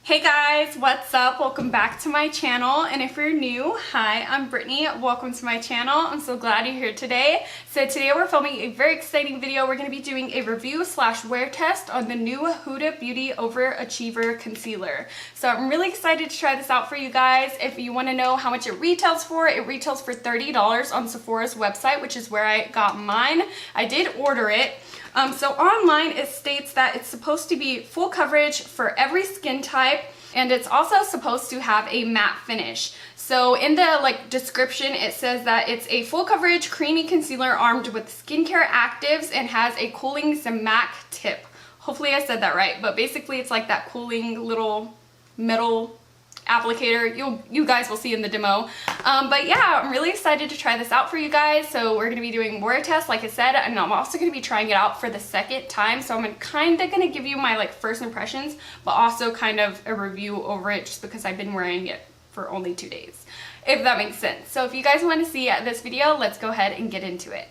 Hey guys, what's up? Welcome back to my channel, and if you're new, hi, I'm Brittany. Welcome to my channel. I'm so glad you're here today. So today we're filming a very exciting video. We're going to be doing a review slash wear test on the new Huda Beauty Overachiever concealer. So I'm really excited to try this out for you guys. If you want to know how much it retails for $30 on Sephora's website, which is where I got mine. I did order it. So online it states that it's supposed to be full coverage for every skin type, and it's also supposed to have a matte finish. So in the description it says that it's a full coverage creamy concealer armed with skincare actives and has a cooling matte tip. Hopefully I said that right, but basically it's like that cooling little metal applicator. You guys will see in the demo. But yeah, I'm really excited to try this out for you guys. So we're going to be doing WearTest, like I said, and I'm also going to be trying it out for the second time. So I'm kind of going to give you my first impressions, but also kind of a review over it just because I've been wearing it for only 2 days, if that makes sense. So if you guys want to see this video, let's go ahead and get into it.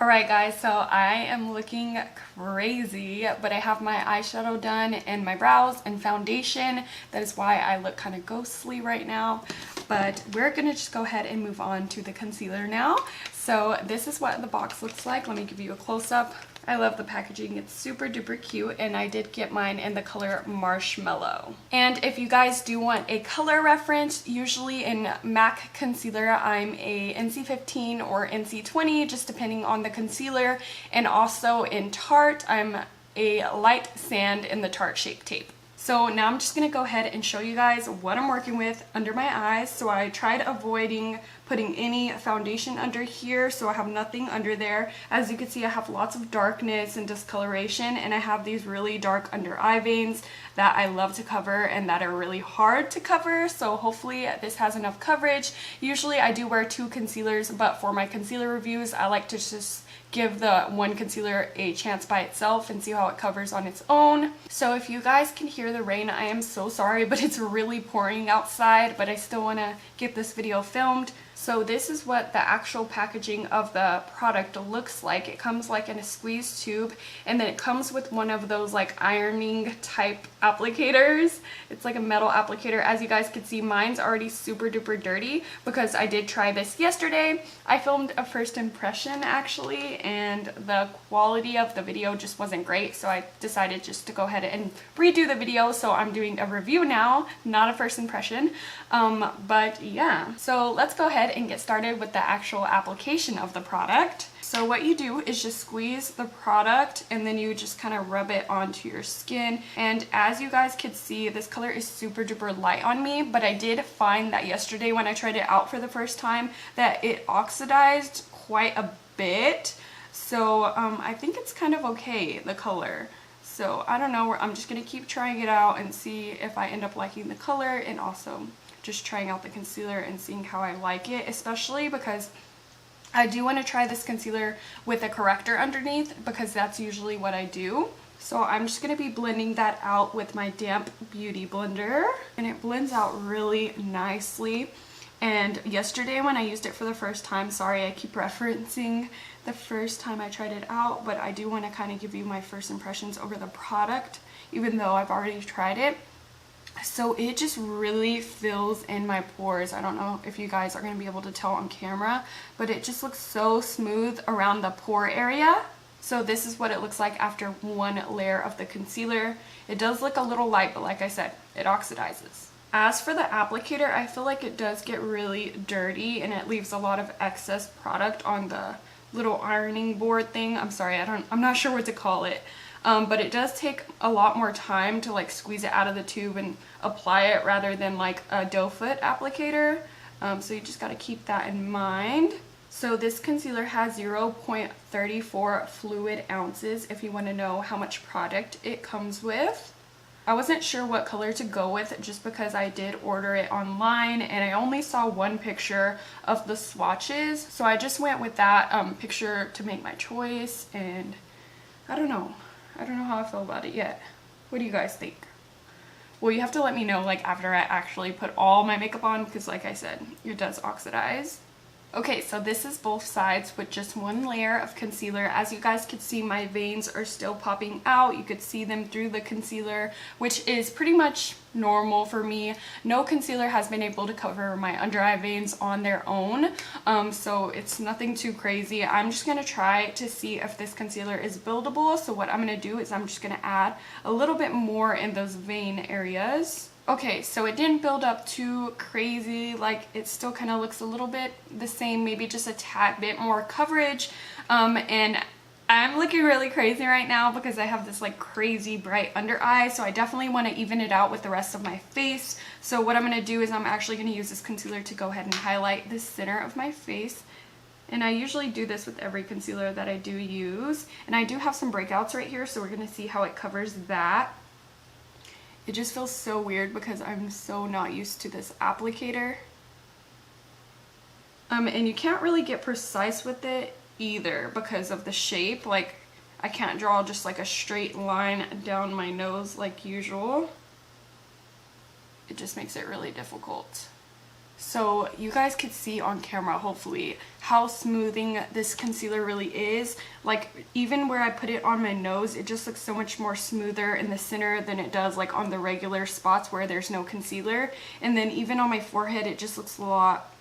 Alright guys, so I am looking crazy, but I have my eyeshadow done and my brows and foundation. That is why I look kind of ghostly right now. But we're going to just go ahead and move on to the concealer now. So this is what the box looks like. Let me give you a close-up. I love the packaging. It's super duper cute, and I did get mine in the color Marshmallow. And if you guys do want a color reference, usually in MAC concealer I'm a NC15 or NC20, just depending on the concealer, and also in Tarte I'm a light sand in the Tarte Shape Tape. So now I'm just going to go ahead and show you guys what I'm working with under my eyes. So I tried avoiding putting any foundation under here, so I have nothing under there. As you can see, I have lots of darkness and discoloration, and I have these really dark under eye veins that I love to cover and that are really hard to cover. So hopefully this has enough coverage. Usually I do wear 2 concealers, but for my concealer reviews I like to just give the one concealer a chance by itself and see how it covers on its own. So if you guys can hear the rain, I am so sorry, but it's really pouring outside, but I still want to get this video filmed. So this is what the actual packaging of the product looks like. It comes in a squeeze tube, and then it comes with one of those ironing type applicators. It's like a metal applicator. As you guys can see, mine's already super duper dirty because I did try this yesterday. I filmed a first impression actually, and the quality of the video just wasn't great, so I decided just to go ahead and redo the video. So I'm doing a review now, not a first impression. But yeah, so let's go ahead and get started with the actual application of the product. So what you do is just squeeze the product and then you just kind of rub it onto your skin. And as you guys can see, this color is super duper light on me, but I did find that yesterday when I tried it out for the first time that it oxidized quite a bit. So I think it's kind of okay, the color. So I don't know, I'm just going to keep trying it out and see if I end up liking the color, and also just trying out the concealer and seeing how I like it, especially because I do want to try this concealer with a corrector underneath because that's usually what I do. So I'm just going to be blending that out with my damp beauty blender, and it blends out really nicely. And yesterday when I used it for the first time, sorry I keep referencing the first time I tried it out, but I do want to kind of give you my first impressions over the product even though I've already tried it. So it just really fills in my pores. I don't know if you guys are going to be able to tell on camera, but it just looks so smooth around the pore area. So this is what it looks like after one layer of the concealer. It does look a little light, but like I said, it oxidizes. As for the applicator, I feel like it does get really dirty and it leaves a lot of excess product on the little ironing board thing. I'm sorry, I'm not sure what to call it. But it does take a lot more time to squeeze it out of the tube and apply it rather than a doe foot applicator. So you just got to keep that in mind. So this concealer has 0.34 fluid ounces if you want to know how much product it comes with. I wasn't sure what color to go with just because I did order it online and I only saw one picture of the swatches. So I just went with that picture to make my choice, and I don't know how I feel about it yet. What do you guys think? Well, you have to let me know after I actually put all my makeup on, because like I said, it does oxidize. Okay, so this is both sides with just one layer of concealer. As you guys could see, my veins are still popping out. You could see them through the concealer, which is pretty much normal for me. No concealer has been able to cover my under eye veins on their own, so it's nothing too crazy. I'm just gonna try to see if this concealer is buildable. So what I'm gonna do is I'm just gonna add a little bit more in those vein areas. Okay, so it didn't build up too crazy, like it still kind of looks a little bit the same, maybe just a tad bit more coverage, and I'm looking really crazy right now because I have this like crazy bright under eye, so I definitely want to even it out with the rest of my face. So what I'm going to do is I'm actually going to use this concealer to go ahead and highlight the center of my face. And I usually do this with every concealer that I do use, and I do have some breakouts right here, so we're going to see how it covers that. It just feels so weird because I'm so not used to this applicator. And you can't really get precise with it either because of the shape. Like, I can't draw just like a straight line down my nose like usual. It just makes it really difficult. So you guys could see on camera, hopefully, how smoothing this concealer really is. Like, even where I put it on my nose, it just looks so much more smoother in the center than it does like on the regular spots where there's no concealer. And then even on my forehead, it just looks a lot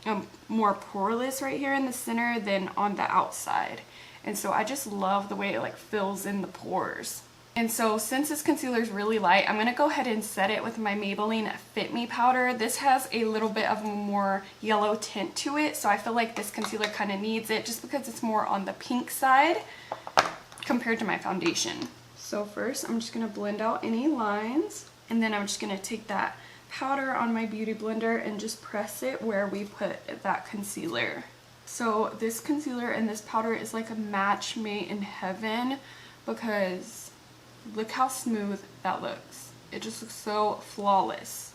more poreless right here in the center than on the outside. And so I just love the way it like fills in the pores. And so since this concealer is really light, I'm going to go ahead and set it with my Maybelline Fit Me Powder. This has a little bit of a more yellow tint to it, so I feel like this concealer kind of needs it just because it's more on the pink side compared to my foundation. So first I'm just going to blend out any lines, and then I'm just going to take that powder on my beauty blender and just press it where we put that concealer. So this concealer and this powder is like a match made in heaven because look how smooth that looks. It just looks so flawless.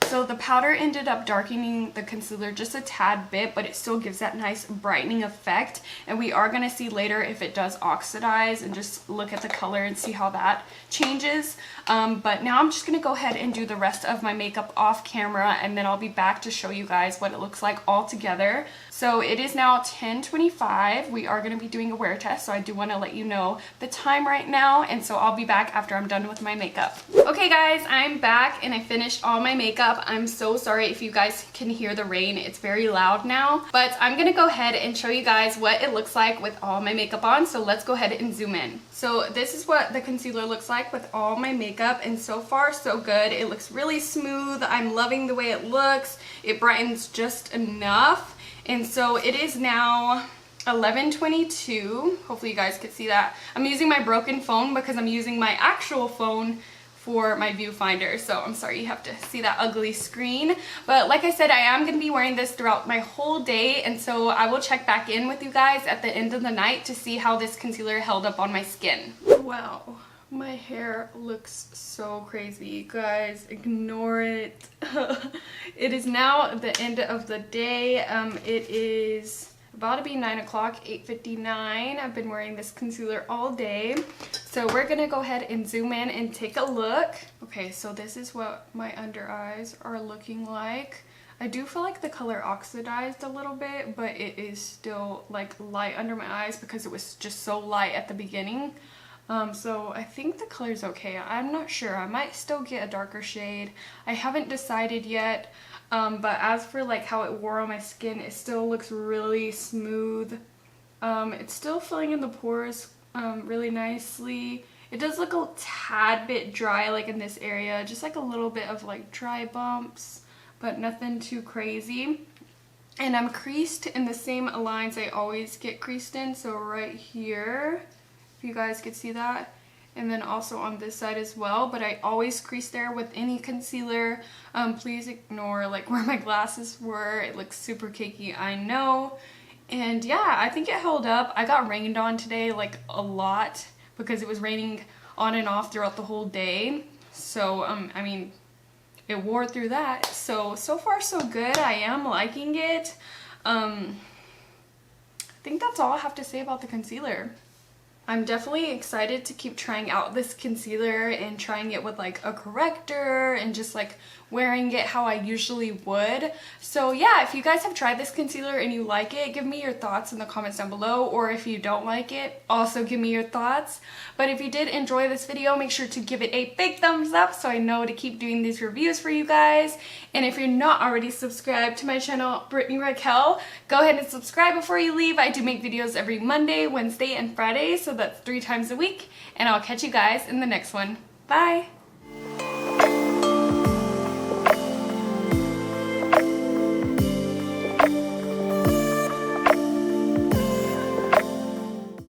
So the powder ended up darkening the concealer just a tad bit, but it still gives that nice brightening effect. And we are going to see later if it does oxidize and just look at the color and see how that changes. But now I'm just going to go ahead and do the rest of my makeup off camera, and then I'll be back to show you guys what it looks like all together. So it is now 10:25. We are going to be doing a wear test, so I do want to let you know the time right now, and so I'll be back after I'm done with my makeup. Okay guys, I'm back and I finished all my makeup. I'm so sorry if you guys can hear the rain. It's very loud now, but I'm going to go ahead and show you guys what it looks like with all my makeup on. So let's go ahead and zoom in. So this is what the concealer looks like with all my makeup, and so far so good. It looks really smooth. I'm loving the way it looks. It brightens just enough. And so it is now 11:22. Hopefully you guys can see that. I'm using my broken phone because I'm using my actual phone for my viewfinder, so I'm sorry you have to see that ugly screen. But like I said, I am going to be wearing this throughout my whole day, and so I will check back in with you guys at the end of the night to see how this concealer held up on my skin. Wow, my hair looks so crazy. You guys, ignore it. It is now the end of the day. It is about to be 9 o'clock, 8:59. I've been wearing this concealer all day. So we're gonna go ahead and zoom in and take a look. Okay, so this is what my under eyes are looking like. I do feel like the color oxidized a little bit, but it is still like light under my eyes because it was just so light at the beginning. So I think the color's okay. I'm not sure. I might still get a darker shade. I haven't decided yet. But as for like how it wore on my skin, it still looks really smooth. It's still filling in the pores really nicely. It does look a tad bit dry like in this area, just like a little bit of like dry bumps, but nothing too crazy. And I'm creased in the same lines I always get creased in, so right here, if you guys could see that. And then also on this side as well, but I always crease there with any concealer. Please ignore like where my glasses were. It looks super cakey, I know. And yeah, I think it held up. I got rained on today like a lot because it was raining on and off throughout the whole day. So I mean, it wore through that. So far so good. I am liking it. I think that's all I have to say about the concealer. I'm definitely excited to keep trying out this concealer and trying it with like a corrector and just like wearing it how I usually would. So yeah, if you guys have tried this concealer and you like it, give me your thoughts in the comments down below, or if you don't like it, also give me your thoughts. But if you did enjoy this video, make sure to give it a big thumbs up so I know to keep doing these reviews for you guys. And if you're not already subscribed to my channel, BritanyRaquell, go ahead and subscribe before you leave. I do make videos every Monday, Wednesday, and Friday, so that's 3 times a week. And I'll catch you guys in the next one. Bye!